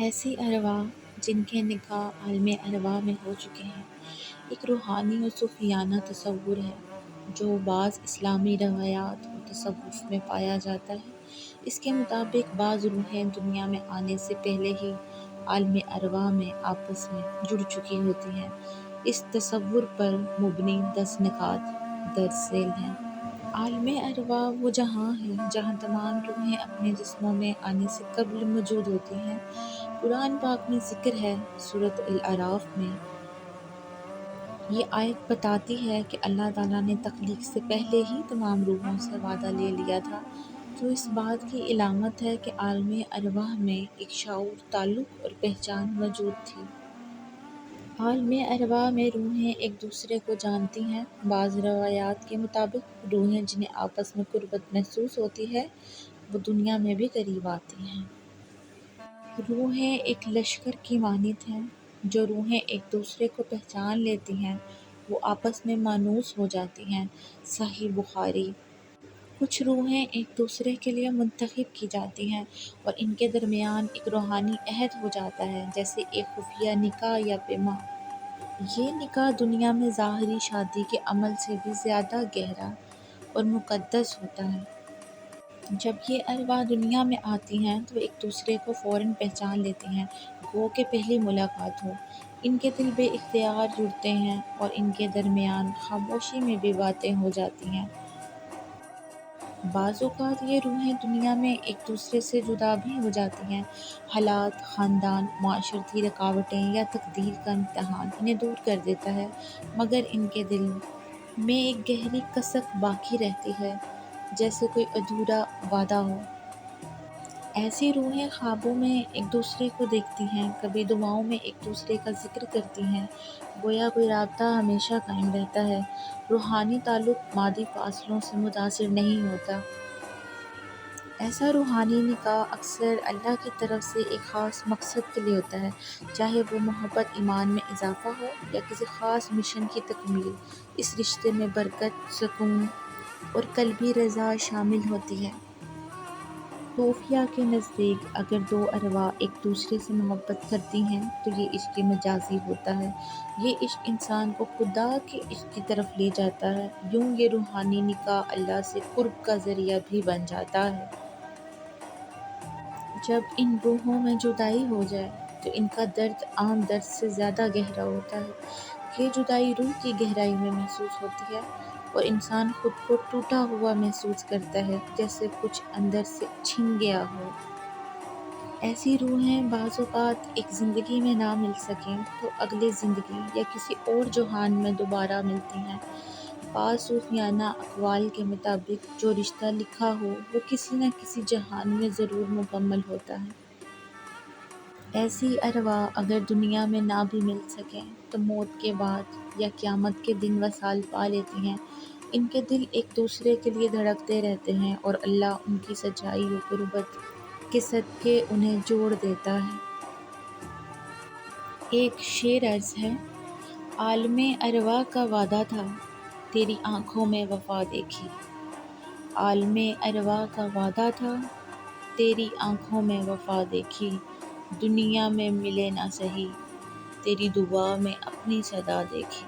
ایسی ارواح جن کے نکاح عالم ارواح میں ہو چکے ہیں ایک روحانی اور صوفیانہ تصور ہے جو بعض اسلامی روایات اور تصوف میں پایا جاتا ہے۔ اس کے مطابق بعض روحیں دنیا میں آنے سے پہلے ہی عالم ارواح میں آپس میں جڑ چکی ہوتی ہیں۔ اس تصور پر مبنی 10 نکات درج ذیل ہیں۔ عالم ارواح وہ جہاں ہے جہاں تمام روحیں اپنے جسموں میں آنے سے قبل موجود ہوتی ہیں۔ قرآن پاک میں ذکر ہے سورۃ الاعراف میں۔ یہ آیت بتاتی ہے کہ اللہ تعالیٰ نے تخلیق سے پہلے ہی تمام روحوں سے وعدہ لے لیا تھا، جو اس بات کی علامت ہے کہ عالم ارواح میں ایک شعور، تعلق اور پہچان موجود تھی۔ عالم ارواح میں روحیں ایک دوسرے کو جانتی ہیں۔ بعض روایات کے مطابق روحیں جنہیں آپس میں قربت محسوس ہوتی ہے وہ دنیا میں بھی قریب آتی ہیں۔ روحیں ایک لشکر کی مانند ہیں۔ جو روحیں ایک دوسرے کو پہچان لیتی ہیں وہ آپس میں مانوس ہو جاتی ہیں۔ صحیح بخاری۔ کچھ روحیں ایک دوسرے کے لیے منتخب کی جاتی ہیں اور ان کے درمیان ایک روحانی عہد ہو جاتا ہے، جیسے ایک خفیہ نکاح یا پیما۔ یہ نکاح دنیا میں ظاہری شادی کے عمل سے بھی زیادہ گہرا اور مقدس ہوتا ہے۔ جب یہ ارواح دنیا میں آتی ہیں تو ایک دوسرے کو فوراً پہچان لیتی ہیں، گو کہ پہلی ملاقات ہو۔ ان کے دل بے اختیار جڑتے ہیں اور ان کے درمیان خاموشی میں بھی باتیں ہو جاتی ہیں۔ بعض اوقات یہ روحیں دنیا میں ایک دوسرے سے جدا بھی ہو جاتی ہیں۔ حالات، خاندان، معاشرتی رکاوٹیں یا تقدیر کا امتحان انہیں دور کر دیتا ہے، مگر ان کے دل میں ایک گہری کسک باقی رہتی ہے، جیسے کوئی ادھورا وعدہ ہو۔ ایسی روحیں خوابوں میں ایک دوسرے کو دیکھتی ہیں، کبھی دعاؤں میں ایک دوسرے کا ذکر کرتی ہیں، گویا کوئی رابطہ ہمیشہ قائم رہتا ہے۔ روحانی تعلق مادی فاصلوں سے متاثر نہیں ہوتا۔ ایسا روحانی نکاح اکثر اللہ کی طرف سے ایک خاص مقصد کے لیے ہوتا ہے، چاہے وہ محبت، ایمان میں اضافہ ہو یا کسی خاص مشن کی تکمیل۔ اس رشتے میں برکت، سکون اور قلبی رضا شامل ہوتی ہے۔ صوفیہ کے نزدیک اگر دو ارواح ایک دوسرے سے محبت کرتی ہیں تو یہ عشق مجازی ہوتا ہے۔ یہ عشق انسان کو خدا کے عشق کی طرف لے جاتا ہے۔ یوں یہ روحانی نکاح اللہ سے قرب کا ذریعہ بھی بن جاتا ہے۔ جب ان روحوں میں جدائی ہو جائے تو ان کا درد عام درد سے زیادہ گہرا ہوتا ہے۔ یہ جدائی روح کی گہرائی میں محسوس ہوتی ہے اور انسان خود کو ٹوٹا ہوا محسوس کرتا ہے، جیسے کچھ اندر سے چھن گیا ہو۔ ایسی روحیں بعض اوقات ایک زندگی میں نہ مل سکیں تو اگلی زندگی یا کسی اور جہان میں دوبارہ ملتی ہیں۔ بعض صوفیانہ اقوال کے مطابق جو رشتہ لکھا ہو وہ کسی نہ کسی جہان میں ضرور مکمل ہوتا ہے۔ ایسی ارواح اگر دنیا میں نہ بھی مل سکیں تو موت کے بعد یا قیامت کے دن وصال پا لیتی ہیں۔ ان کے دل ایک دوسرے کے لیے دھڑکتے رہتے ہیں اور اللہ ان کی سچائی و قربت کے صدقے انہیں جوڑ دیتا ہے۔ ایک شعر عرض ہے: عالم ارواح کا وعدہ تھا، تیری آنکھوں میں وفا دیکھی۔ عالم ارواح کا وعدہ تھا، تیری آنکھوں میں وفا دیکھی۔ دنیا میں ملے نہ سہی، تیری دعا میں اپنی صدا دیکھی۔